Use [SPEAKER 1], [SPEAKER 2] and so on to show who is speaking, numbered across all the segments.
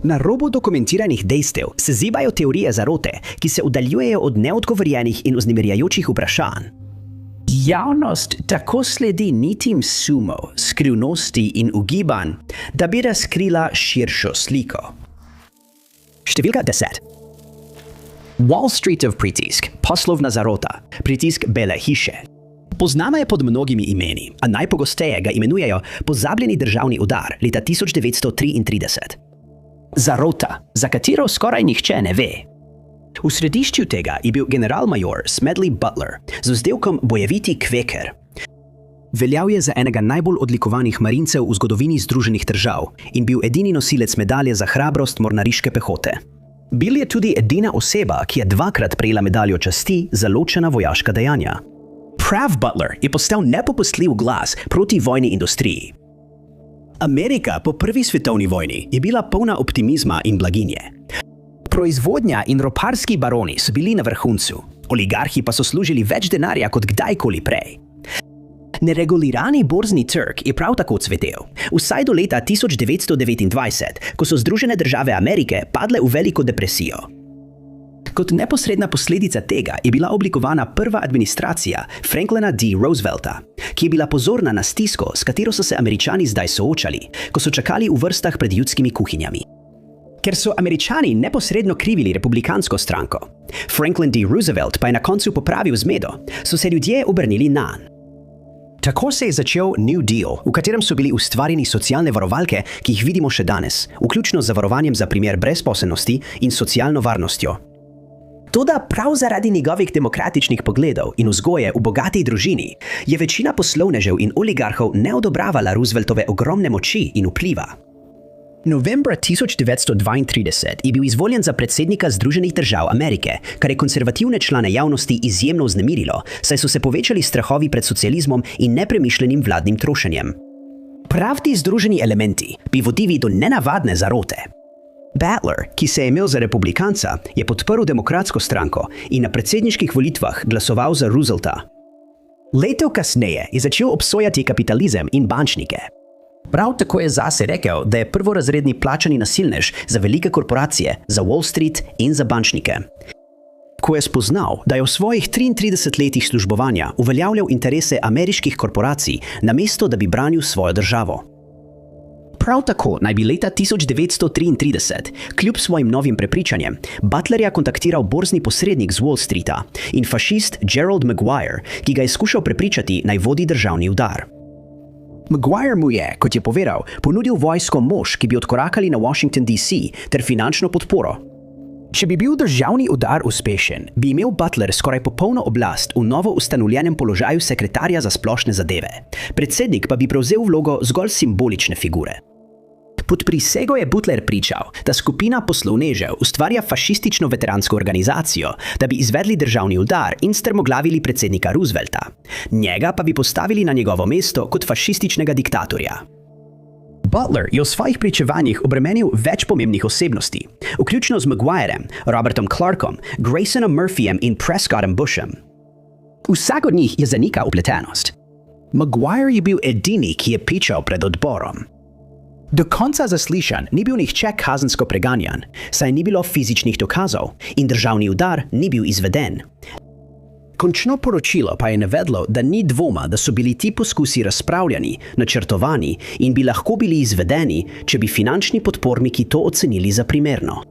[SPEAKER 1] Na robu dokumentiranih dejstev se zibajo teorije zarote, ki se oddaljujejo od neodgovorjenih in vznemirjajočih vprašanj. Javnost tako sledi nitim sumov, skrivnosti in ugibanj, da bi razkrila širšo sliko. Številka 10. Wall Streetov pritisk, poslovna zarota, pritisk Bele hiše. Poznana je pod mnogimi imeni, a najpogosteje ga imenujejo pozabljeni državni udar leta 1933. Zarota, za katero skoraj nihče ne ve. V središču tega je bil general-major Smedley Butler z vzdevkom bojeviti kveker. Veljal je za enega najbolj odlikovanih marincev v zgodovini Združenih držav in bil edini nosilec medalje za hrabrost mornariške pehote. Bil je tudi edina oseba, ki je dvakrat prejela medaljo časti za ločena vojaška dejanja. Prav Butler je postal nepopustljiv glas proti vojni industriji. Amerika po prvi svetovni vojni je bila polna optimizma in blaginje. Proizvodnja in roparski baroni so bili na vrhuncu, oligarhi pa so služili več denarja kot kdajkoli prej. Neregulirani borzni trg je prav tako cvetel, vsaj do leta 1929, ko so Združene države Amerike padle v veliko depresijo. Kot neposredna posledica tega je bila oblikovana prva administracija Franklina D. Roosevelta, ki je bila pozorna na stisko, s katero so se Američani zdaj soočali, ko so čakali v vrstah pred ljudskimi kuhinjami. Ker so Američani neposredno krivili republikansko stranko, Franklin D. Roosevelt pa je na koncu popravil zmedo, so se ljudje obrnili nanj. Tako se je začel New Deal, v katerem so bili ustvarjeni socialne varovalke, ki jih vidimo še danes, vključno z zavarovanjem za primer brezposelnosti in socialno varnostjo. Toda prav zaradi njegovih demokratičnih pogledov in vzgoje v bogati družini je večina poslovnežev in oligarhov ne odobravala Rooseveltove ogromne moči in vpliva. Novembra 1932 je bil izvoljen za predsednika Združenih držav Amerike, kar je konservativne člane javnosti izjemno vznemirilo, saj so se povečali strahovi pred socializmom in nepremišljenim vladnim trošenjem. Prav ti združeni elementi bi vodili do nenavadne zarote. Butler, ki se je imel za republikanca, je podprl demokratsko stranko in na predsedniških volitvah glasoval za Roosevelta. Leto kasneje je začel obsojati kapitalizem in bančnike. Prav tako je zase rekel, da je prvorazredni plačani nasilnež za velike korporacije, za Wall Street in za bančnike. Ko je spoznal, da je v svojih 33 letih službovanja uveljavljal interese ameriških korporacij, namesto da bi branil svojo državo. Prav tako naj bi leta 1933, kljub svojim novim prepričanjem, Butlerja kontaktiral borzni posrednik z Wall Streeta in fašist Gerald Maguire, ki ga je skušal prepričati, naj vodi državni udar. Maguire mu je, kot je povedal, ponudil vojsko mož, ki bi odkorakali na Washington DC, ter finančno podporo. Če bi bil državni udar uspešen, bi imel Butler skoraj popolno oblast v novo ustanovljenem položaju sekretarja za splošne zadeve. Predsednik pa bi prevzel vlogo zgolj simbolične figure. Pod prisego je Butler pričal, da skupina poslovnežev ustvarja fašistično veteransko organizacijo, da bi izvedli državni udar in strmoglavili predsednika Roosevelta. Njega pa bi postavili na njegovo mesto kot fašističnega diktatorja. Butler je v svojih pričevanjih obremenil več pomembnih osebnosti, vključno z Maguirem, Robertom Clarkom, Graysonom Murphyjem in Prescottom Bushem. Vsak od njih je zanikal vpletenost. Maguire je bil edini, ki je pičal pred odborom. Do konca zaslišanj ni bil nihče kazensko preganjan, saj ni bilo fizičnih dokazov in državni udar ni bil izveden. Končno poročilo pa je navedlo, da ni dvoma, da so bili ti poskusi razpravljani, načrtovani in bi lahko bili izvedeni, če bi finančni podporniki to ocenili za primerno.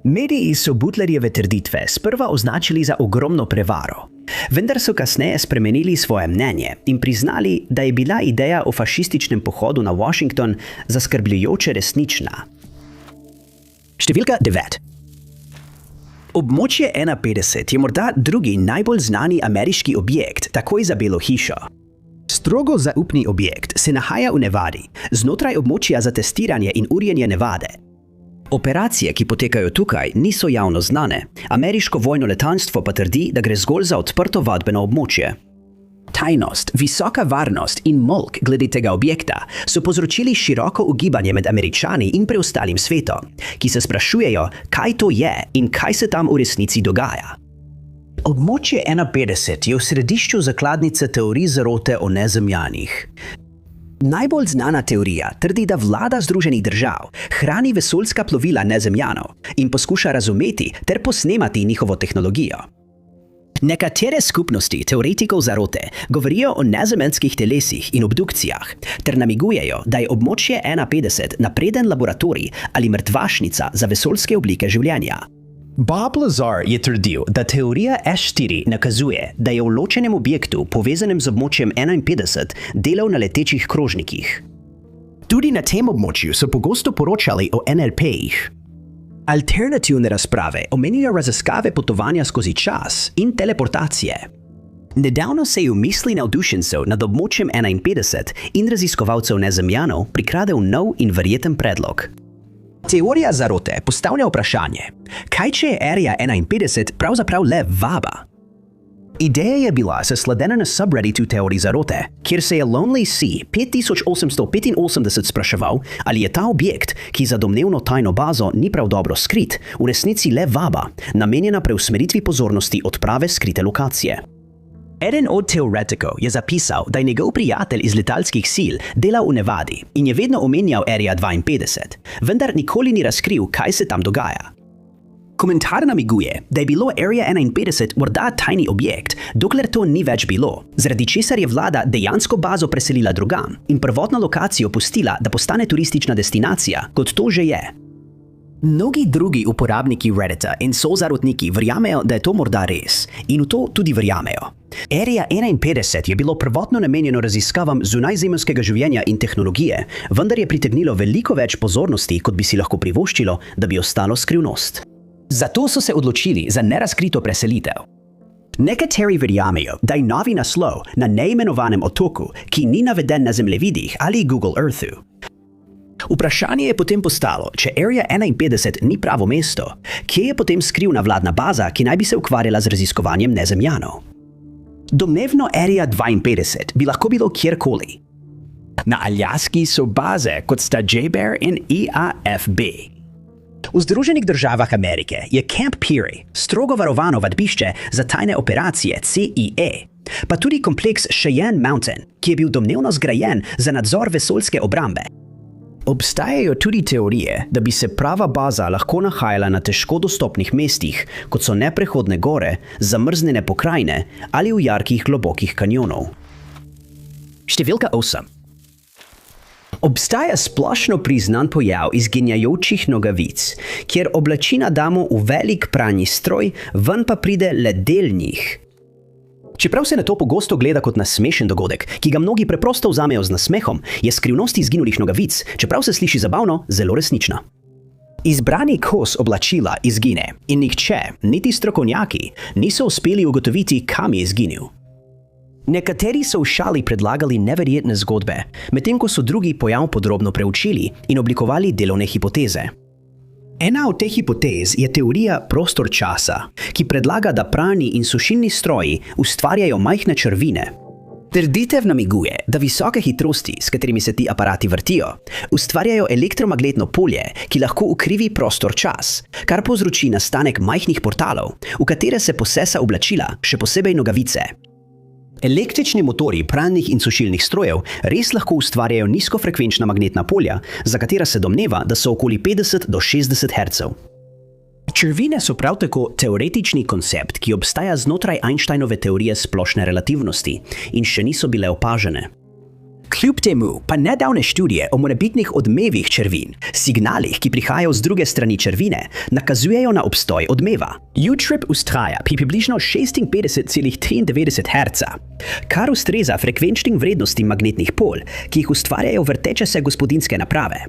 [SPEAKER 1] Mediji so Butlerjeve trditve sprva označili za ogromno prevaro, vendar so kasneje spremenili svoje mnenje in priznali, da je bila ideja o fašističnem pohodu na Washington zaskrbljujoče resnična. Številka 9. Območje 51 je morda drugi najbolj znani ameriški objekt takoj za Belo hišo. Strogo zaupni objekt se nahaja v Nevadi, znotraj območja za testiranje in urjenje Nevade. Operacije, ki potekajo tukaj, niso javno znane. Ameriško vojno letalstvo pa trdi, da gre zgolj za odprto vadbeno območje. Tajnost, visoka varnost in molk glede tega objekta so povzročili široko ugibanje med Američani in preostalim svetom, ki se sprašujejo, kaj to je in kaj se tam v resnici dogaja. Območje 51 je v središču zakladnice teorij zarote o nezemljanih. Najbolj znana teorija trdi, da vlada Združenih držav hrani vesoljska plovila nezemljanov in poskuša razumeti ter posnemati njihovo tehnologijo. Nekatere skupnosti teoretikov zarote govorijo o nezemeljskih telesih in obdukcijah ter namigujejo, da je območje 51 napreden laboratorij ali mrtvašnica za vesoljske oblike življenja. Bob Lazar je trdil, da teorija S4 nakazuje, da je v ločenem objektu, povezanem z območjem 51, delal na letečih krožnikih. Tudi na tem območju so pogosto poročali o NLP-jih. Alternativne razprave omenijo raziskave potovanja skozi čas in teleportacije. Nedavno se je v misli navdušencev nad območjem 51 in raziskovalcev nezemljanov prikradel nov in verjeten predlog. Teorija zarote postavlja vprašanje, kaj če je Area 51 pravzaprav le vaba? Ideja je bila zasledena na subredditu teorij zarote, kjer se je Lonely Sea 5885 spraševal, ali je ta objekt, ki za domnevno tajno bazo ni prav dobro skrit, v resnici le vaba, namenjena preusmeritvi pozornosti od prave skrite lokacije. Eden od teoretikov je zapisal, da je njegov prijatelj iz letalskih sil delal v Nevadi in je vedno omenjal Area 52, vendar nikoli ni razkril, kaj se tam dogaja. Komentar namiguje, da je bilo Area 51 morda tajni objekt, dokler to ni več bilo, zaradi česar je vlada dejansko bazo preselila drugam in prvotno lokacijo pustila, da postane turistična destinacija, kot to že je. Mnogi drugi uporabniki Reddita in sozarotniki verjamejo, da je to morda res, in v to tudi verjamejo. Area 51 je bilo prvotno namenjeno raziskavam zunajzemeljskega življenja in tehnologije, vendar je pritegnilo veliko več pozornosti, kot bi si lahko privoščilo, da bi ostalo skrivnost. Zato so se odločili za nerazkrito preselitev. Nekateri verjamejo, da je novi naslov na neimenovanem otoku, ki ni naveden na zemljevidih ali Google Earthu. Vprašanje je potem postalo, če Area 51 ni pravo mesto, kje je potem skrivna vladna baza, ki naj bi se ukvarjala z raziskovanjem nezemljanov. Domnevno Area 52 bi lahko bilo kjerkoli. Na Aljaski so baze, kot sta JBear in EAFB. V Združenih državah Amerike je Camp Peary strogo varovano vadbišče za tajne operacije CIA, pa tudi kompleks Cheyenne Mountain, ki je bil domnevno zgrajen za nadzor vesoljske obrambe. Obstajajo tudi teorije, da bi se prava baza lahko nahajala na težko dostopnih mestih, kot so neprehodne gore, zamrznjene pokrajine ali v jarkih globokih kanjonov. Številka 8. Obstaja splošno priznan pojav izginjajočih nogavic, kjer oblačina damo v velik pralni stroj, ven pa pride le del njih. Čeprav se na to pogosto gleda kot na smešen dogodek, ki ga mnogi preprosto vzamejo z nasmehom, je skrivnost izginulih nogavic, čeprav se sliši zabavno, zelo resnična. Izbrani kos oblačila izgine in nihče, niti strokovnjaki, niso uspeli ugotoviti, kam je izginil. Nekateri so v šali predlagali neverjetne zgodbe, medtem ko so drugi pojav podrobno preučili in oblikovali delovne hipoteze. Ena od teh hipotez je teorija prostor-časa, ki predlaga, da pralni in sušilni stroji ustvarjajo majhne črvine. Trditev namiguje, da visoke hitrosti, s katerimi se ti aparati vrtijo, ustvarjajo elektromagnetno polje, ki lahko ukrivi prostor-čas, kar povzroči nastanek majhnih portalov, v katere se posesa oblačila, še posebej nogavice. Električni motorji pralnih in sušilnih strojev res lahko ustvarjajo nizkofrekvenčna magnetna polja, za katera se domneva, da so okoli 50 do 60 Hz. Črvine so prav tako teoretični koncept, ki obstaja znotraj Einsteinove teorije splošne relativnosti in še niso bile opažene. Kljub temu pa nedavne študije o morebitnih odmevih črvin, signalih, ki prihajajo z druge strani črvine, nakazujejo na obstoj odmeva. U-trip vztraja pri približno 56,93 Hz, kar ustreza frekvenčnim vrednostim magnetnih polj, ki jih ustvarjajo vrteče se gospodinjske naprave.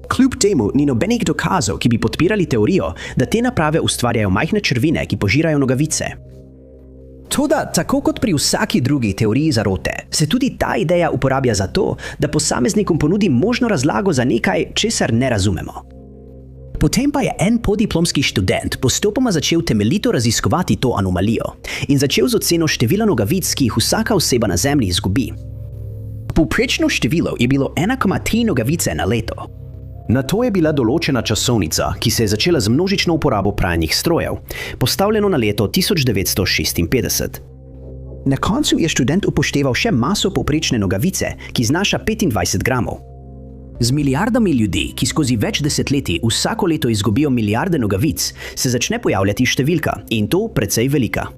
[SPEAKER 1] Kljub temu ni nobenih dokazov, ki bi podpirali teorijo, da te naprave ustvarjajo majhne črvine, ki požirajo nogavice. Toda, tako kot pri vsaki drugi teoriji zarote, se tudi ta ideja uporablja za to, da posameznikom ponudi možno razlago za nekaj, česar ne razumemo. Potem pa je en podiplomski študent postopoma začel temeljito raziskovati to anomalijo in začel z oceno števila nogavic, ki jih vsaka oseba na Zemlji izgubi. Povprečno število je bilo 1,3 nogavice na leto. Na to je bila določena časovnica, ki se je začela z množično uporabo pralnih strojev, postavljeno na leto 1956. Na koncu je študent upošteval še maso povprečne nogavice, ki znaša 25 gramov. Z milijardami ljudi, ki skozi več desetletij vsako leto izgubijo milijarde nogavic, se začne pojavljati številka, in to precej velika.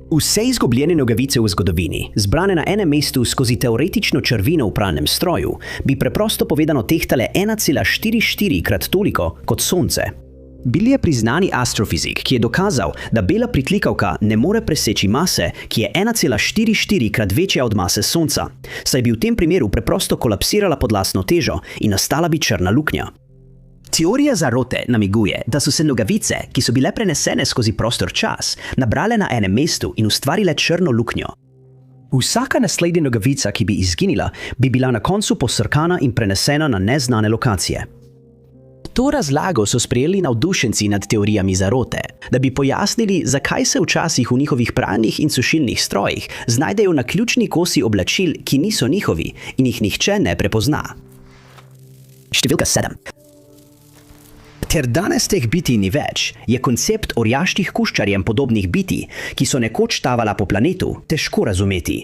[SPEAKER 1] Vse izgubljene nogavice v zgodovini, zbrane na enem mestu skozi teoretično črvino v pralnem stroju, bi preprosto povedano tehtale 1,44 krat toliko kot Sonce. Bil je priznani astrofizik, ki je dokazal, da bela pritlikavka ne more preseči mase, ki je 1,44 krat večja od mase Sonca, saj bi v tem primeru preprosto kolapsirala pod lastno težo in nastala bi črna luknja. Teorija zarote namiguje, da so se nogavice, ki so bile prenesene skozi prostor-čas, nabrale na enem mestu in ustvarile črno luknjo. Vsaka naslednja nogavica, ki bi izginila, bi bila na koncu posrkana in prenesena na neznane lokacije. To razlago so sprejeli navdušenci nad teorijami zarote, da bi pojasnili, zakaj se včasih v njihovih pralnih in sušilnih strojih znajdejo naključni kosi oblačil, ki niso njihovi in jih nihče ne prepozna. Številka 7. Ker danes teh bitij ni več, je koncept orjaških kuščarjem podobnih bitij, ki so nekoč tavala po planetu, težko razumeti.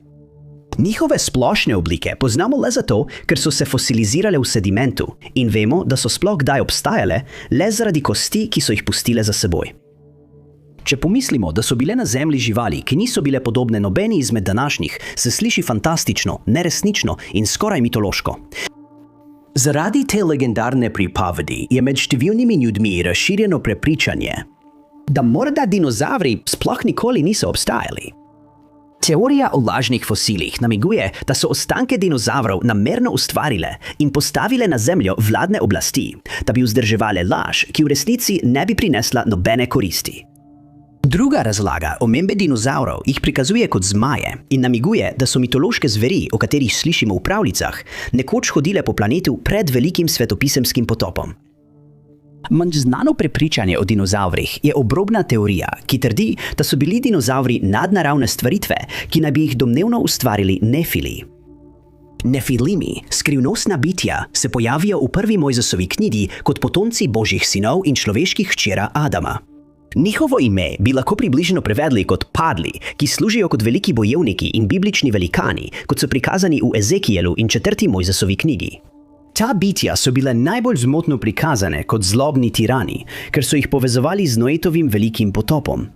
[SPEAKER 1] Njihove splošne oblike poznamo le zato, ker so se fosilizirale v sedimentu in vemo, da so sploh kdaj obstajale le zaradi kosti, ki so jih pustile za seboj. Če pomislimo, da so bile na Zemlji živali, ki niso bile podobne nobeni izmed današnjih, se sliši fantastično, neresnično in skoraj mitološko. Zaradi te legendarne pripovedi je med številnimi ljudmi razširjeno prepričanje, da morda dinozavri sploh nikoli niso obstajali. Teorija o lažnih fosilih namiguje, da so ostanke dinozavrov namerno ustvarile in postavile na Zemljo vladne oblasti, da bi vzdrževale laž, ki v resnici ne bi prinesla nobene koristi. Druga razlaga omembe dinozavrov jih prikazuje kot zmaje in namiguje, da so mitološke zveri, o katerih slišimo v pravljicah, nekoč hodile po planetu pred velikim svetopisemskim potopom. Manj znano prepričanje o dinozavrih je obrobna teorija, ki trdi, da so bili dinozavri nadnaravne stvaritve, ki naj bi jih domnevno ustvarili nefili. Nefilimi, skrivnostna bitja, se pojavijo v prvi Mojzesovi knjigi kot potomci božjih sinov in človeških hčera Adama. Njihovo ime bi lahko približno prevedli kot padli, ki služijo kot veliki bojevniki in biblični velikani, kot so prikazani v Ezekijelu in 4. Mojzesovi knjigi. Ta bitja so bile najbolj zmotno prikazane kot zlobni tirani, ker so jih povezovali z Noetovim velikim potopom.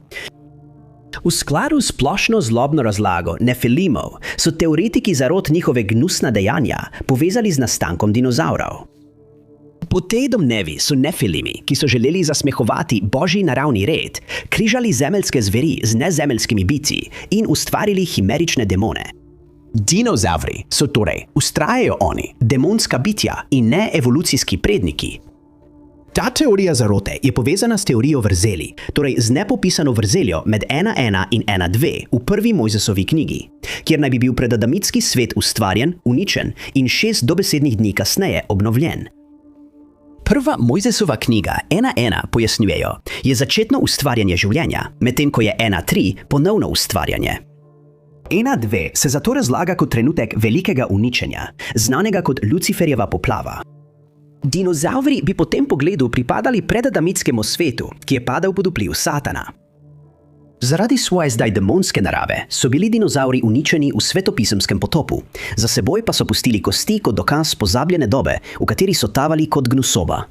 [SPEAKER 1] V skladu s splošno zlobno razlago nefilimov so teoretiki zarot njihove gnusna dejanja povezali z nastankom dinozavrov. Po tej domnevi so nefilimi, ki so želeli zasmehovati božji naravni red, križali zemeljske zveri z nezemeljskimi bitji in ustvarili himerične demone. Dinozavri so torej, vztrajajo oni, demonska bitja in ne evolucijski predniki. Ta teorija zarote je povezana s teorijo vrzeli, torej z nepopisano vrzeljo med 1.1 in 1.2 v prvi Mojzesovi knjigi, kjer naj bi bil predadamitski svet ustvarjen, uničen in 6 dobesednih dni kasneje obnovljen. Prva Mojzesova knjiga 1.1 pojasnjujejo, je začetno ustvarjanje življenja, medtem ko je 1.3 ponovno ustvarjanje. 1.2 se zato razlaga kot trenutek velikega uničenja, znanega kot Luciferjeva poplava. Dinozavri bi po tem pogledu pripadali predadamitskemu svetu, ki je padal pod vpliv Satana. Zaradi svoje zdaj demonske narave so bili dinozavri uničeni v svetopisemskem potopu, za seboj pa so pustili kosti kot dokaz pozabljene dobe, v kateri so tavali kot gnusoba.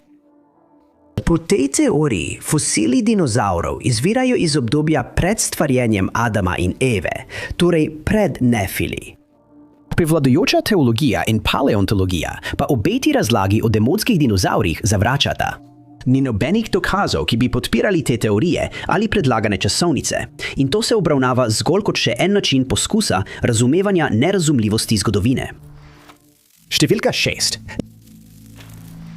[SPEAKER 1] Po tej teoriji fosili dinozavrov izvirajo iz obdobja pred stvarjenjem Adama in Eve, torej pred nefili. Prevladujoča teologija in paleontologija pa obeti razlagi o demonskih dinozavrih zavračata. Ni nobenih dokazov, ki bi podpirali te teorije ali predlagane časovnice, in to se obravnava zgolj kot še en način poskusa razumevanja nerazumljivosti zgodovine. Številka 6.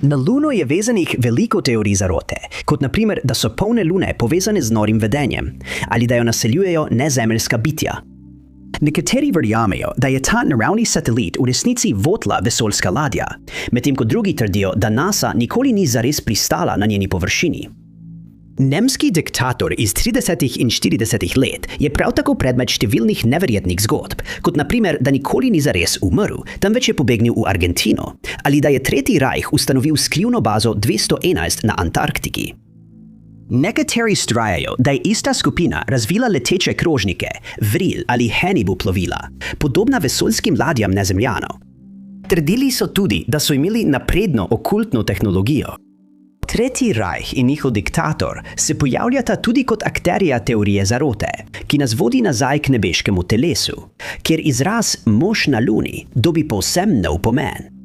[SPEAKER 1] Na Luno je vezanih veliko teorij zarote, kot na primer, da so polne lune povezane z norim vedenjem, ali da jo naseljujejo nezemeljska bitja. Nekateri verjamejo, da je ta naravni satelit v resnici votla vesoljska ladja, medtem ko drugi trdijo, da NASA nikoli ni zares pristala na njeni površini. Nemški diktator iz 30. in 40. let je prav tako predmet številnih neverjetnih zgodb, kot na primer, da nikoli ni zares umrl, temveč je pobegnil v Argentino, ali da je Tretji rajh ustanovil skrivno bazo 211 na Antarktiki. Nekateri vztrajajo, da je ista skupina razvila leteče krožnike, vril ali Henibu plovila, podobna vesoljskim ladjam Nezemljanov. Trdili so tudi, da so imeli napredno okultno tehnologijo. Tretji rajh in njihov diktator se pojavljata tudi kot akterija teorije zarote, ki nas vodi nazaj k nebeškemu telesu, kjer izraz mož na luni dobi povsem nov pomen.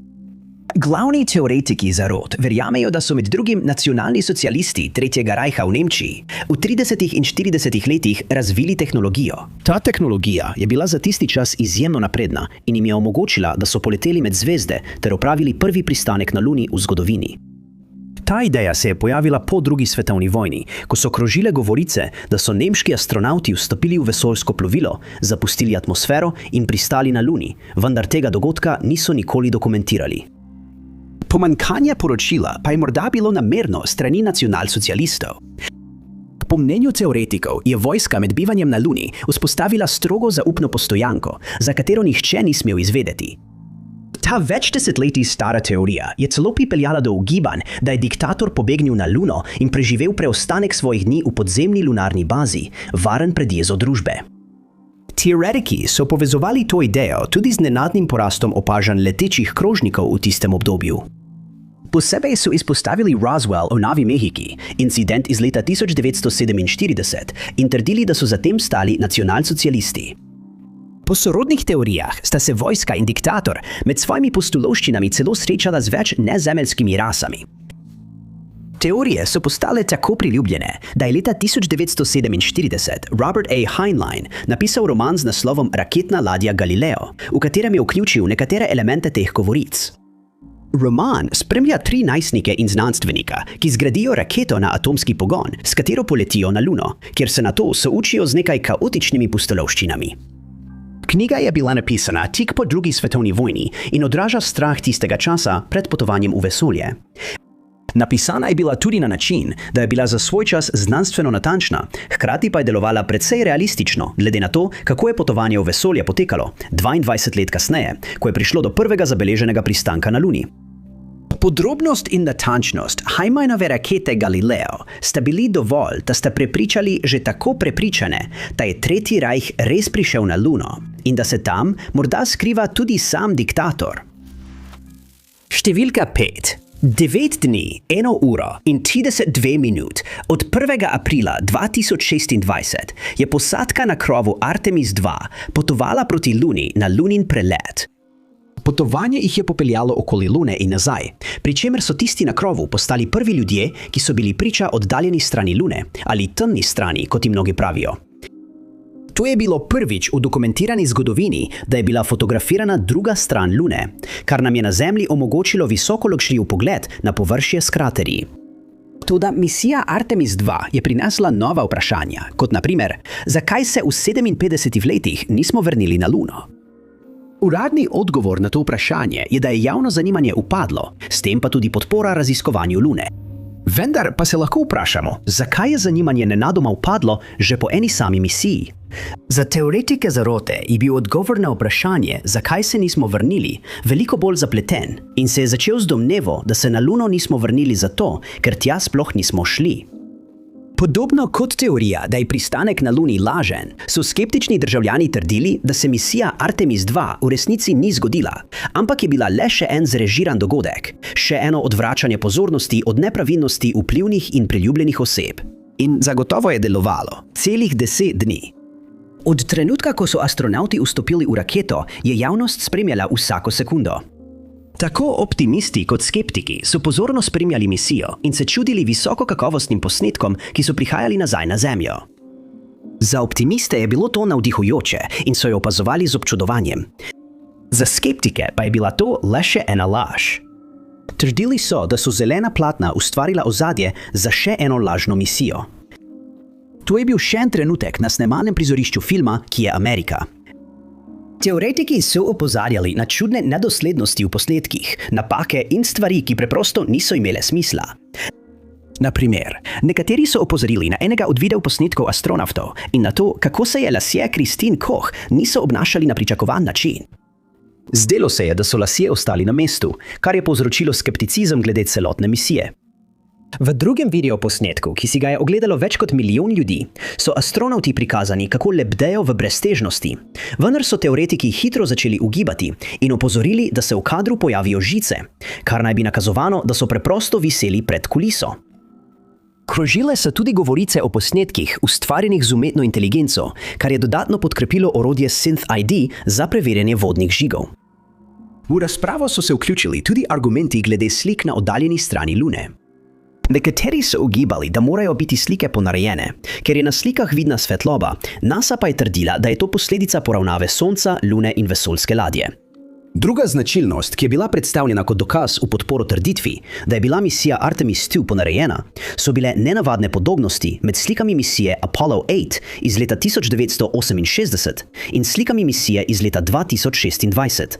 [SPEAKER 1] Glavni teoretiki zarot verjamejo, da so med drugim nacionalni socialisti Tretjega rajha v Nemčiji v 30. in 40. letih razvili tehnologijo. Ta tehnologija je bila za tisti čas izjemno napredna in jim je omogočila, da so poleteli med zvezde ter opravili prvi pristanek na Luni v zgodovini. Ta ideja se je pojavila po drugi svetovni vojni, ko so krožile govorice, da so nemški astronauti vstopili v vesoljsko plovilo, zapustili atmosfero in pristali na Luni, vendar tega dogodka niso nikoli dokumentirali. Pomanjkanje poročila pa je morda bilo namerno strani nacionalsocialistov. Po mnenju teoretikov je vojska med bivanjem na Luni vzpostavila strogo zaupno postojanko, za katero nihče ni smel izvedeti. Ta več desetletij stara teorija je celo pripeljala do ugibanj, da je diktator pobegnil na Luno in preživel preostanek svojih dni v podzemni lunarni bazi, varen pred jezo družbe. Teoretiki so povezovali to idejo tudi z nenadnim porastom opažanj letečih krožnikov v tistem obdobju. Posebej so izpostavili Roswell v Novi Mehiki, incident iz leta 1947, in trdili, da so za tem stali nacionalsocialisti. Po sorodnih teorijah sta se vojska in diktator med svojimi pustolovščinami celo srečala z več nezemeljskimi rasami. Teorije so postale tako priljubljene, da je leta 1947 Robert A. Heinlein napisal roman z naslovom Raketna ladja Galileo, v katerem je vključil nekatere elemente teh govoric. Roman spremlja 3 najstnike in znanstvenika, ki zgradijo raketo na atomski pogon, s katero poletijo na Luno, kjer se nato soočijo z nekaj kaotičnimi pustolovščinami. Knjiga je bila napisana tik po drugi svetovni vojni in odraža strah tistega časa pred potovanjem v vesolje. Napisana je bila tudi na način, da je bila za svoj čas znanstveno natančna, hkrati pa je delovala precej realistično, glede na to, kako je potovanje v vesolje potekalo 22 let kasneje, ko je prišlo do prvega zabeleženega pristanka na Luni. Podrobnost in natančnost Heinleinove rakete Galileo sta bili dovolj, da sta prepričali že tako prepričane, da je Tretji rajh res prišel na Luno in da se tam morda skriva tudi sam diktator. Številka 5. 9 dni, 1 uro in 32 minut od 1. aprila 2026 je posadka na krovu Artemis II potovala proti Luni na lunin prelet. Potovanje jih je popeljalo okoli Lune in nazaj, pri čemer so tisti na krovu postali prvi ljudje, ki so bili priča oddaljeni strani Lune ali temni strani, kot ji mnogi pravijo. To je bilo prvič v dokumentirani zgodovini, da je bila fotografirana druga stran Lune, kar nam je na Zemlji omogočilo visokoločljiv pogled na površje s kraterji. Toda misija Artemis II je prinesla nova vprašanja, kot na primer, zakaj se v 57 letih nismo vrnili na Luno? Uradni odgovor na to vprašanje je, da je javno zanimanje upadlo, s tem pa tudi podpora raziskovanju Lune. Vendar pa se lahko vprašamo, zakaj je zanimanje nenadoma upadlo že po eni sami misiji. Za teoretike zarote je bil odgovor na vprašanje, zakaj se nismo vrnili, veliko bolj zapleten in se je začel z domnevo, da se na Luno nismo vrnili zato, ker tja sploh nismo šli. Podobno kot teorija, da je pristanek na Luni lažen, so skeptični državljani trdili, da se misija Artemis II v resnici ni zgodila, ampak je bila le še en zrežiran dogodek, še eno odvračanje pozornosti od nepravilnosti vplivnih in priljubljenih oseb. In zagotovo je delovalo celih 10 dni. Od trenutka, ko so astronauti vstopili v raketo, je javnost spremljala vsako sekundo. Tako optimisti kot skeptiki so pozorno spremljali misijo in se čudili visokokakovostnim posnetkom, ki so prihajali nazaj na Zemljo. Za optimiste je bilo to navdihujoče in so jo opazovali z občudovanjem. Za skeptike pa je bila to le še ena laž. Trdili so, da so zelena platna ustvarila ozadje za še eno lažno misijo. To je bil še en trenutek na snemanem prizorišču filma, ki je Amerika. Teoretiki so opozarjali na čudne nedoslednosti v posnetkih, napake in stvari, ki preprosto niso imele smisla. Na primer, nekateri so opozorili na enega od videoposnetkov astronautov in na to, kako se je lasje Christine Koch niso obnašali na pričakovan način. Zdelo se je, da so lasje ostali na mestu, kar je povzročilo skepticizem glede celotne misije. V drugem videoposnetku, ki si ga je ogledalo več kot milijon ljudi, so astronauti prikazani, kako lebdejo v breztežnosti. Vendar so teoretiki hitro začeli ugibati in opozorili, da se v kadru pojavijo žice, kar naj bi nakazovalo, da so preprosto viseli pred kuliso. Krožile so tudi govorice o posnetkih, ustvarjenih z umetno inteligenco, kar je dodatno podkrepilo orodje SynthID za preverjanje vodnih žigov. V razpravo so se vključili tudi argumenti glede slik na oddaljeni strani Lune. Nekateri so ugibali, da morajo biti slike ponarejene, ker je na slikah vidna svetloba, NASA pa je trdila, da je to posledica poravnave Sonca, Lune in vesoljske ladje. Druga značilnost, ki je bila predstavljena kot dokaz v podporo trditvi, da je bila misija Artemis II ponarejena, so bile nenavadne podobnosti med slikami misije Apollo 8 iz leta 1968 in slikami misije iz leta 2026.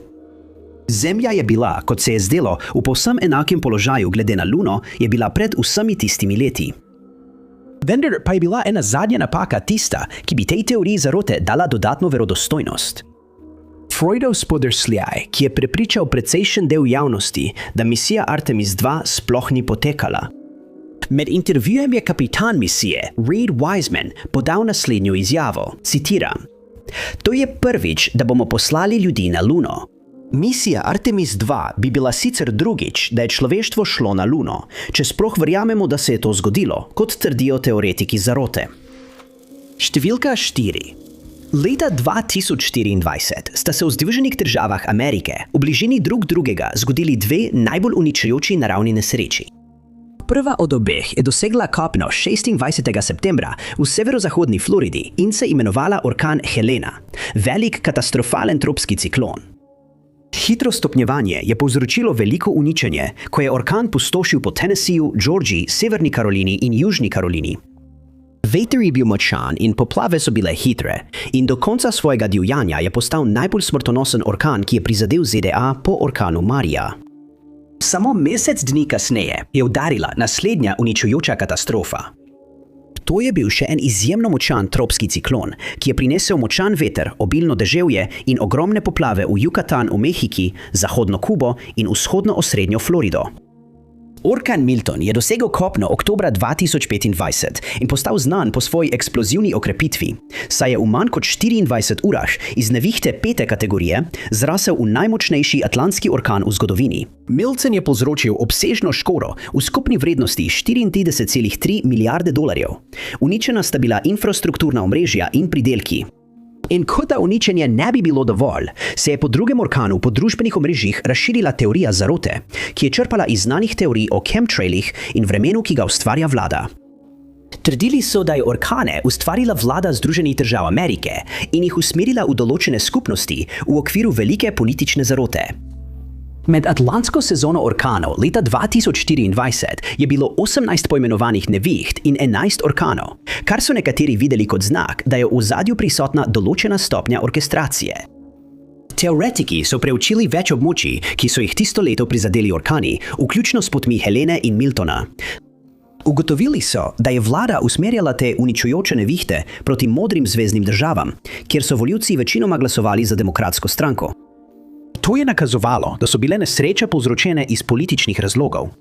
[SPEAKER 1] Zemlja je bila, kot se je zdelo, v povsem enakem položaju glede na Luno, je bila pred vsemi tistimi leti. Vendar pa je bila ena zadnja napaka tista, ki bi tej teoriji zarote dala dodatno verodostojnost. Freudov spodrsljaj, ki je prepričal precejšen del javnosti, da misija Artemis II sploh ni potekala. Med intervjujem je kapitan misije, Reid Wiseman, podal naslednjo izjavo, citiram: "To je prvič, da bomo poslali ljudi na Luno. Misija Artemis II bi bila sicer drugič, da je človeštvo šlo na Luno, če sploh verjamemo, da se je to zgodilo, kot trdijo teoretiki zarote." Številka 4. Leta 2024 sta se v Združenih državah Amerike v bližini drug drugega zgodili dve najbolj uničujoči naravni nesreči. Prva od obeh je dosegla kopno 26. septembra v severozahodni Floridi in se imenovala orkan Helena, velik katastrofalen tropski ciklon. Hitro stopnjevanje je povzročilo veliko uničenje, ko je orkan pustošil po Tennesseeju, Georgiji, Severni Karolini in Južni Karolini. Veter je bil močan in poplave so bile hitre in do konca svojega divjanja je postal najbolj smrtonosen orkan, ki je prizadel ZDA po orkanu Maria. Samo mesec dni kasneje je udarila naslednja uničujoča katastrofa. To je bil še en izjemno močan tropski ciklon, ki je prinesel močan veter, obilno deževje in ogromne poplave v Yucatan v Mehiki, zahodno Kubo in vzhodno osrednjo Florido. Orkan Milton je dosegel kopno oktobra 2025 in postal znan po svoji eksplozivni okrepitvi, saj je v manj kot 24 urah iz nevihte 5. kategorije zrasel v najmočnejši atlantski orkan v zgodovini. Milton je povzročil obsežno škodo v skupni vrednosti 34,3 milijarde dolarjev. Uničena sta bila infrastrukturna omrežja in pridelki. In kot da uničenje ne bi bilo dovolj, se je po drugem orkanu po družbenih omrežjih razširila teorija zarote, ki je črpala iz znanih teorij o chemtrailih in vremenu, ki ga ustvarja vlada. Trdili so, da je orkane ustvarila vlada Združenih držav Amerike in jih usmerila v določene skupnosti v okviru velike politične zarote. Med atlantsko sezono orkanov leta 2024 je bilo 18 poimenovanih neviht in 11 orkanov, kar so nekateri videli kot znak, da je v ozadju prisotna določena stopnja orkestracije. Teoretiki so preučili več območij, ki so jih tisto leto prizadeli orkani, vključno s potmi Helene in Miltona. Ugotovili so, da je vlada usmerjala te uničujoče nevihte proti modrim zveznim državam, kjer so volivci večinoma glasovali za demokratsko stranko. To je nakazovalo, da so bile nesreče povzročene iz političnih razlogov.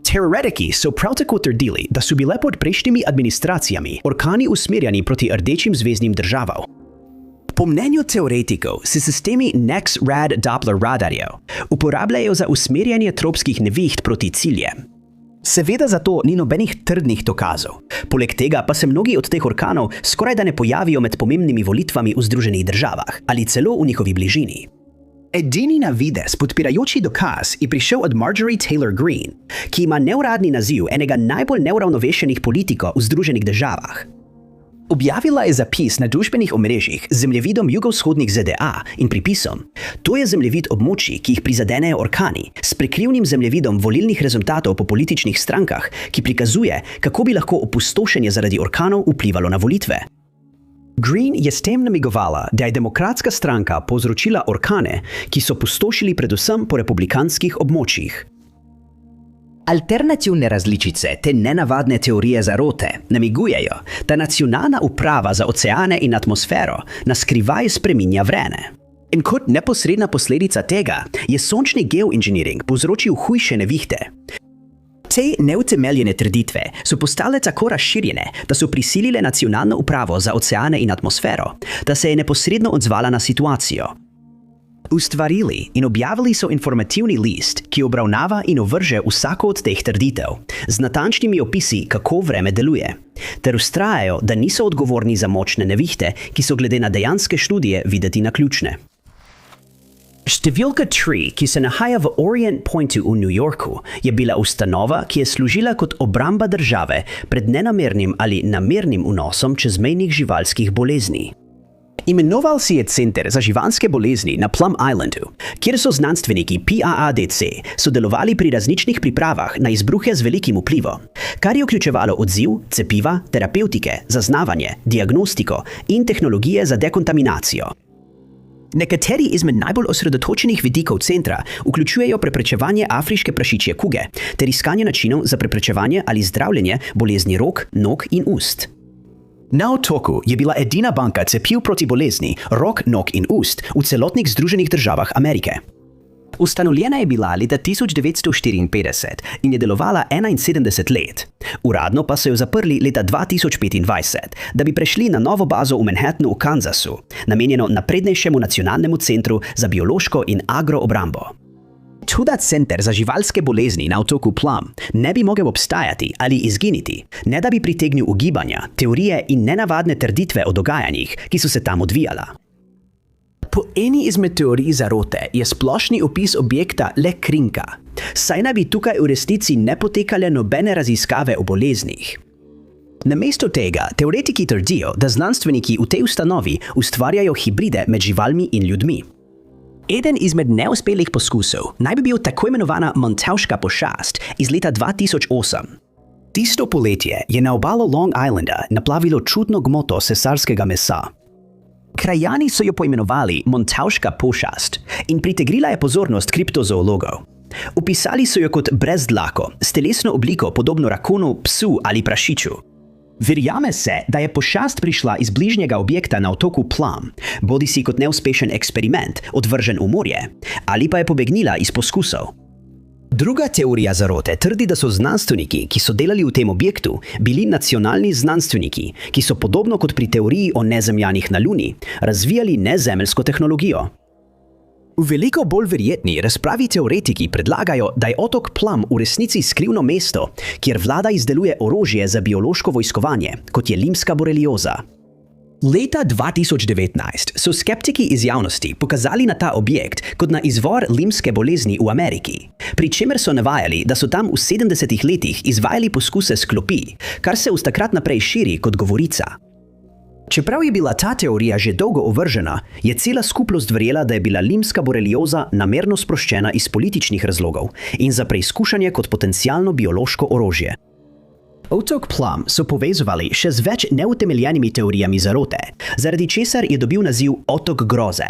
[SPEAKER 1] Teoretiki so prav tako trdili, da so bile pod prejšnjimi administracijami orkani usmerjeni proti rdečim zvezdnim državam. Po mnenju teoretikov se sistemi NEXRAD Doppler radarjev uporabljajo za usmerjanje tropskih neviht proti ciljem. Seveda za to ni nobenih trdnih dokazov. Poleg tega pa se mnogi od teh orkanov skoraj da ne pojavijo med pomembnimi volitvami v Združenih državah ali celo v njihovi bližini. Edini na videz podpirajoči dokaz je prišel od Marjorie Taylor Greene, ki ima neuradni naziv enega najbolj neuravnovešenih politikov v Združenih državah. Objavila je zapis na družbenih omrežjih z zemljevidom jugovzhodnih ZDA in pripisom: "To je zemljevid območij, ki jih prizadenejo orkani, s prekrivnim zemljevidom volilnih rezultatov po političnih strankah, ki prikazuje, kako bi lahko opustošenje zaradi orkanov vplivalo na volitve." Greene je s tem namigovala, da je demokratska stranka povzročila orkane, ki so pustošili predvsem po republikanskih območjih. Alternativne različice te nenavadne teorije zarote namigujejo, da Nacionalna uprava za oceane in atmosfero na skrivaj spreminja vreme. In kot neposredna posledica tega je sončni geoinženiring povzročil hujše nevihte. Te neutemeljene trditve so postale tako razširjene, da so prisilile Nacionalno upravo za oceane in atmosfero, da se je neposredno odzvala na situacijo. Ustvarili in objavili so informativni list, ki obravnava in ovrže vsako od teh trditev, z natančnimi opisi, kako vreme deluje, ter vztrajajo, da niso odgovorni za močne nevihte, ki so glede na dejanske študije videti naključne. Številka 3, ki se nahaja v Orient Pointu v New Yorku, je bila ustanova, ki je služila kot obramba države pred nenamernim ali namernim vnosom čezmejnih živalskih bolezni. Imenoval si je Center za živalske bolezni na Plum Islandu, kjer so znanstveniki PAADC sodelovali pri različnih pripravah na izbruhe z velikim vplivom, kar je vključevalo odziv, cepiva, terapevtike, zaznavanje, diagnostiko in tehnologije za dekontaminacijo. Nekateri izmed najbolj osredotočenih vidikov centra vključujejo preprečevanje afriške prašičje kuge ter iskanje načinov za preprečevanje ali zdravljenje bolezni rok, nog in ust. Na otoku je bila edina banka cepiv proti bolezni rok, nog in ust v celotnih Združenih državah Amerike. Ustanovljena je bila leta 1954 in je delovala 71 let. Uradno pa so jo zaprli leta 2025, da bi prešli na novo bazo v Manhattanu v Kansasu, namenjeno naprednejšemu nacionalnemu centru za biološko in agroobrambo. Tudi center za živalske bolezni na otoku Plum ne bi mogel obstajati ali izginiti, ne da bi pritegnil ugibanja, teorije in nenavadne trditve o dogajanjih, ki so se tam odvijala. Po eni izmed teorij zarote je splošni opis objekta le krinka, saj naj bi tukaj v resnici ne potekale nobene raziskave o boleznih. Namesto tega, teoretiki trdijo, da znanstveniki v tej ustanovi ustvarjajo hibride med živalmi in ljudmi. Eden izmed neuspelih poskusov naj bi bil tako imenovana Montauška pošast iz leta 2008. Tisto poletje je na obalo Long Islanda naplavilo čudno gmoto cesarskega mesa. Krajani so jo poimenovali Montauška pošast in pritegnila je pozornost kriptozoologov. Opisali so jo kot brezdlako, s telesno obliko podobno rakonu, psu ali prašiču. Verjame se, da je pošast prišla iz bližnjega objekta na otoku Plum, bodisi kot neuspešen eksperiment, odvržen v morje, ali pa je pobegnila iz poskusov. Druga teorija zarote trdi, da so znanstveniki, ki so delali v tem objektu, bili nacionalni znanstveniki, ki so podobno kot pri teoriji o nezemljanih na Luni, razvijali nezemeljsko tehnologijo. V veliko bolj verjetni razpravi teoretiki predlagajo, da je otok Plum v resnici skrivno mesto, kjer vlada izdeluje orožje za biološko vojskovanje, kot je limska borelioza. Leta 2019 so skeptiki iz javnosti pokazali na ta objekt kot na izvor limske bolezni v Ameriki, pri čemer so navajali, da so tam v 70-ih letih izvajali poskuse s klopi, kar se od takrat naprej širi kot govorica. Čeprav je bila ta teorija že dolgo ovržena, je cela skupnost verjela, da je bila limska borelioza namerno sproščena iz političnih razlogov in za preizkušanje kot potencialno biološko orožje. Otok Plum so povezovali še z več neutemeljenimi teorijami zarote, zaradi česar je dobil naziv Otok groze.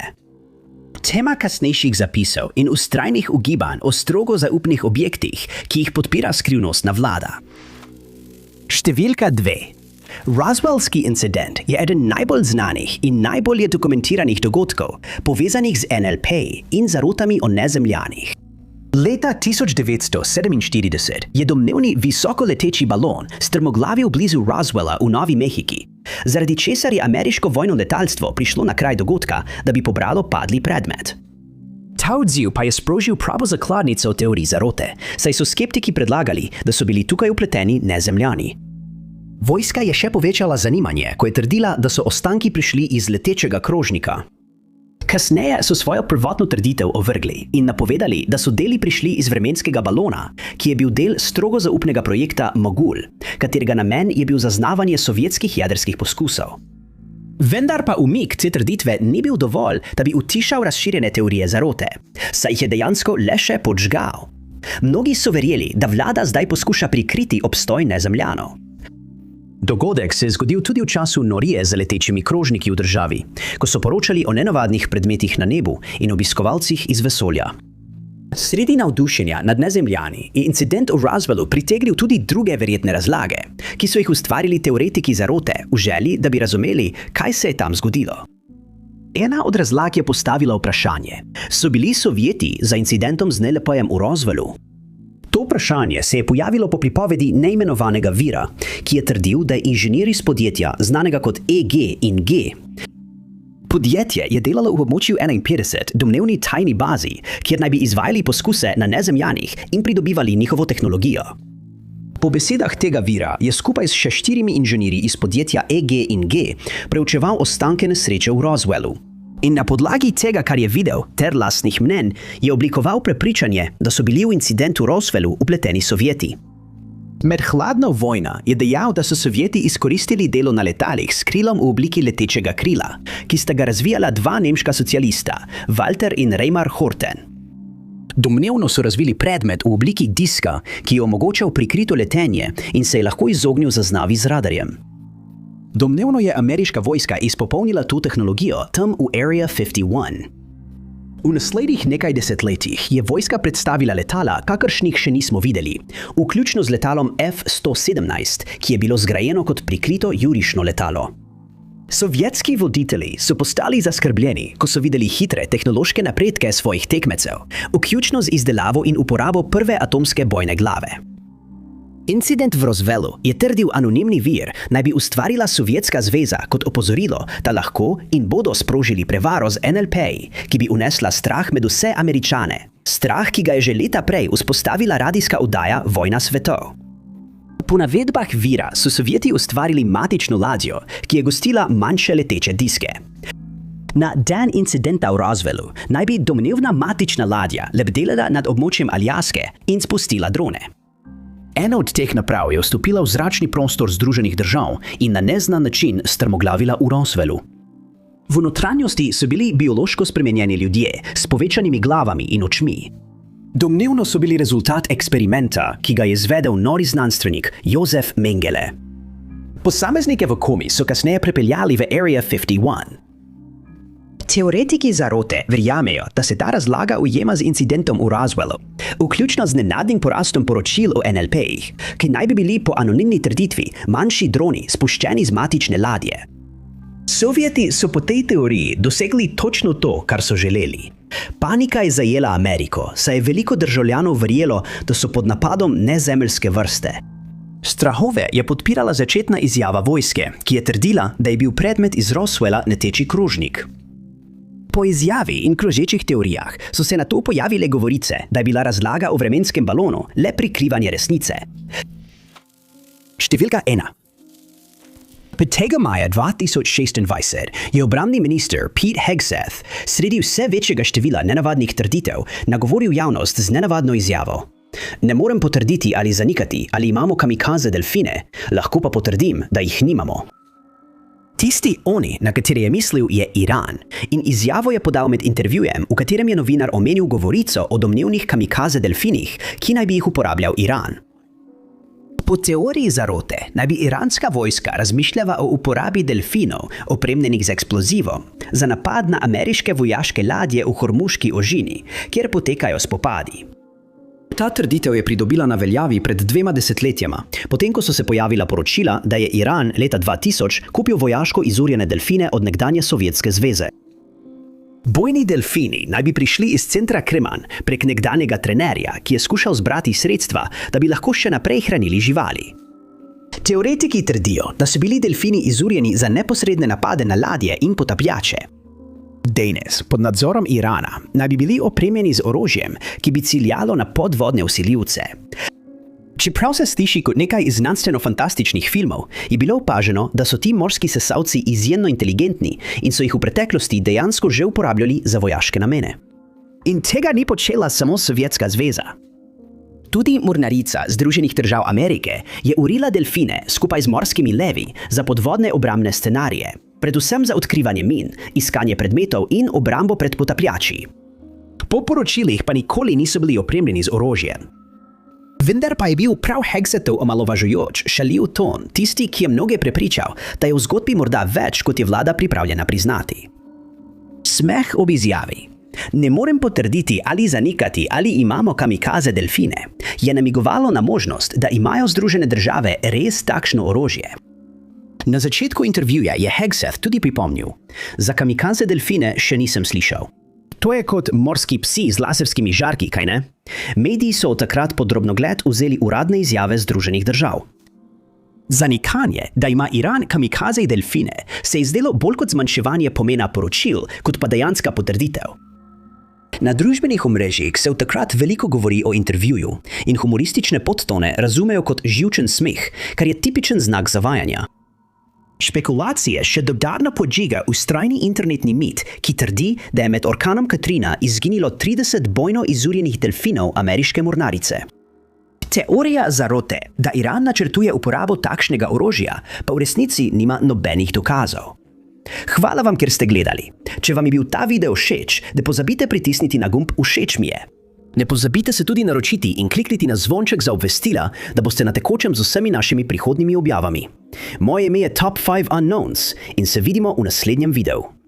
[SPEAKER 1] Tema kasnejših zapisov in vztrajnih ugibanj o strogo zaupnih objektih, ki jih podpira skrivnostna vlada. Številka 2. Roswellski incident je eden najbolj znanih in najbolje dokumentiranih dogodkov, povezanih z NLP in zarotami o nezemljanih. Leta 1947 je domnevni visokoleteči balon strmoglavil blizu Roswella v Novi Mehiki, zaradi česar je ameriško vojno letalstvo prišlo na kraj dogodka, da bi pobralo padli predmet. Ta odziv pa je sprožil pravo zakladnico teorij zarote, saj so skeptiki predlagali, da so bili tukaj vpleteni nezemljani. Vojska je še povečala zanimanje, ko je trdila, da so ostanki prišli iz letečega krožnika. Kasneje so svojo prvotno trditev ovrgli in napovedali, da so deli prišli iz vremenskega balona, ki je bil del strogo zaupnega projekta Mogul, katerega namen je bil zaznavanje sovjetskih jedrskih poskusov. Vendar pa umik te trditve ni bil dovolj, da bi utišal razširjene teorije zarote, saj jih je dejansko le še podžgal. Mnogi so verjeli, da vlada zdaj poskuša prikriti obstoj nezemljanov. Dogodek se je zgodil tudi v času norije z letečimi krožniki v državi, ko so poročali o nenavadnih predmetih na nebu in obiskovalcih iz vesolja. Sredi navdušenja nad nezemljani je incident v Roswellu pritegnil tudi druge verjetne razlage, ki so jih ustvarili teoretiki zarote v želji, da bi razumeli, kaj se je tam zgodilo. Ena od razlag je postavila vprašanje, so bili Sovjeti za incidentom z NLP-jem v Roswellu? To vprašanje se je pojavilo po pripovedi neimenovanega vira, ki je trdil, da je inženir iz podjetja, znanega kot EG&G. Podjetje je delalo v območju 51, domnevni tajni bazi, kjer naj bi izvajali poskuse na nezemljanih in pridobivali njihovo tehnologijo. Po besedah tega vira je skupaj s še 4 inženirji iz podjetja EG&G preučeval ostanke nesreče v Roswellu. In na podlagi tega, kar je videl, ter lastnih mnenj, je oblikoval prepričanje, da so bili v incidentu v Roswellu vpleteni Sovjeti. Med hladno vojno je dejal, da so Sovjeti izkoristili delo na letalih s krilom v obliki letečega krila, ki sta ga razvijala 2 nemška socialista, Walter in Reimar Horten. Domnevno so razvili predmet v obliki diska, ki je omogočal prikrito letenje in se je lahko izognil zaznavi z radarjem. Domnevno je ameriška vojska izpopolnila to tehnologijo tam v Area 51. V naslednjih nekaj desetletjih je vojska predstavila letala, kakršnih še nismo videli, vključno z letalom F-117, ki je bilo zgrajeno kot prikrito jurišno letalo. Sovjetski voditelji so postali zaskrbljeni, ko so videli hitre tehnološke napredke svojih tekmecev, vključno z izdelavo in uporabo prve atomske bojne glave. Incident v Roswellu je trdil anonimni vir, naj bi ustvarila Sovjetska zveza kot opozorilo, da lahko in bodo sprožili prevaro z NLP, ki bi unesla strah med vse Američane. Strah, ki ga je že leta prej vzpostavila radijska oddaja Vojna svetov. Po navedbah vira so Sovjeti ustvarili matično ladjo, ki je gostila manjše leteče diske. Na dan incidenta v Roswellu naj bi domnevna matična ladja lebdelela nad območjem Aljaske in spustila drone. Ena od teh naprav je vstopila v zračni prostor Združenih držav in na neznan način strmoglavila v Roswellu. V notranjosti so bili biološko spremenjeni ljudje s povečanimi glavami in očmi. Domnevno so bili rezultat eksperimenta, ki ga je izvedel nori znanstvenik Josef Mengele. Posameznike v komi so kasneje prepeljali v Area 51. Teoretiki zarote verjamejo, da se ta razlaga ujema z incidentom v Roswellu, vključno z nenadnim porastom poročil o NLP-jih, ki naj bi bili po anonimni trditvi manjši droni spuščeni z matične ladje. Sovjeti so po tej teoriji dosegli točno to, kar so želeli. Panika je zajela Ameriko, saj je veliko državljanov verjelo, da so pod napadom nezemeljske vrste. Strahove je podpirala začetna izjava vojske, ki je trdila, da je bil predmet iz Roswella leteči krožnik. Po izjavi in krožečih teorijah so se nato pojavile govorice, da je bila razlaga o vremenskem balonu le prikrivanje resnice. Številka 1. 5. maja 2026 je obrambni minister Pete Hegseth sredi vse večjega števila nenavadnih trditev nagovoril javnost z nenavadno izjavo. Ne morem potrditi ali zanikati, ali imamo kamikaze delfine, lahko pa potrdim, da jih nimamo. Tisti oni, na katere je mislil, je Iran in izjavo je podal med intervjujem, v katerem je novinar omenil govorico o domnevnih kamikaze delfinih, ki naj bi jih uporabljal Iran. Po teoriji zarote naj bi iranska vojska razmišljala o uporabi delfinov, opremljenih z eksplozivom, za napad na ameriške vojaške ladje v Hormuški ožini, kjer potekajo spopadi. Ta trditev je pridobila na veljavi pred 2 desetletjema, potem ko so se pojavila poročila, da je Iran leta 2000 kupil vojaško izurjene delfine od nekdanje Sovjetske zveze. Bojni delfini naj bi prišli iz centra Kreman prek nekdanjega trenerja, ki je skušal zbrati sredstva, da bi lahko še naprej hranili živali. Teoretiki trdijo, da so bili delfini izurjeni za neposredne napade na ladje in potapljače. Danes, pod nadzorom Irana, naj bi bili opremljeni z orožjem, ki bi ciljalo na podvodne vsiljivce. Čeprav se sliši kot nekaj iz znanstveno-fantastičnih filmov, je bilo opaženo, da so ti morski sesalci izjemno inteligentni in so jih v preteklosti dejansko že uporabljali za vojaške namene. In tega ni počela samo Sovjetska zveza. Tudi mornarica Združenih držav Amerike je urila delfine skupaj z morskimi levi za podvodne obrambne scenarije, predvsem za odkrivanje min, iskanje predmetov in obrambo pred potapljači. Po poročilih pa nikoli niso bili opremljeni z orožjem. Vendar pa je bil prav Hegsethov omalovažujoč, šaljiv ton tisti, ki je mnoge prepričal, da je v zgodbi morda več, kot je vlada pripravljena priznati. Smeh ob izjavi. Ne morem potrditi ali zanikati, ali imamo kamikaze delfine, je namigovalo na možnost, da imajo Združene države res takšno orožje. Na začetku intervjuja je Hegseth tudi pripomnil: za kamikaze delfine še nisem slišal. To je kot morski psi z laserskimi žarki, kaj ne? Mediji so takrat pod drobnogled vzeli uradne izjave Združenih držav. Zanikanje, da ima Iran kamikaze delfine, se je zdelo bolj kot zmanjševanje pomena poročil, kot pa dejanska potrditev. Na družbenih omrežjih se takrat veliko govori o intervjuju in humoristične podtone razumejo kot živčen smeh, kar je tipičen znak zavajanja. Špekulacije še dodatno podžiga vztrajni internetni mit, ki trdi, da je med orkanom Katrina izginilo 30 bojno izurjenih delfinov ameriške mornarice. Teorija zarote, da Iran načrtuje uporabo takšnega orožja, pa v resnici nima nobenih dokazov. Hvala vam, ker ste gledali. Če vam je bil ta video všeč, ne pozabite pritisniti na gumb všeč mi je. Ne pozabite se tudi naročiti in klikniti na zvonček za obvestila, da boste na tekočem z vsemi našimi prihodnjimi objavami. Moje ime je Top 5 Unknowns in se vidimo v naslednjem videu.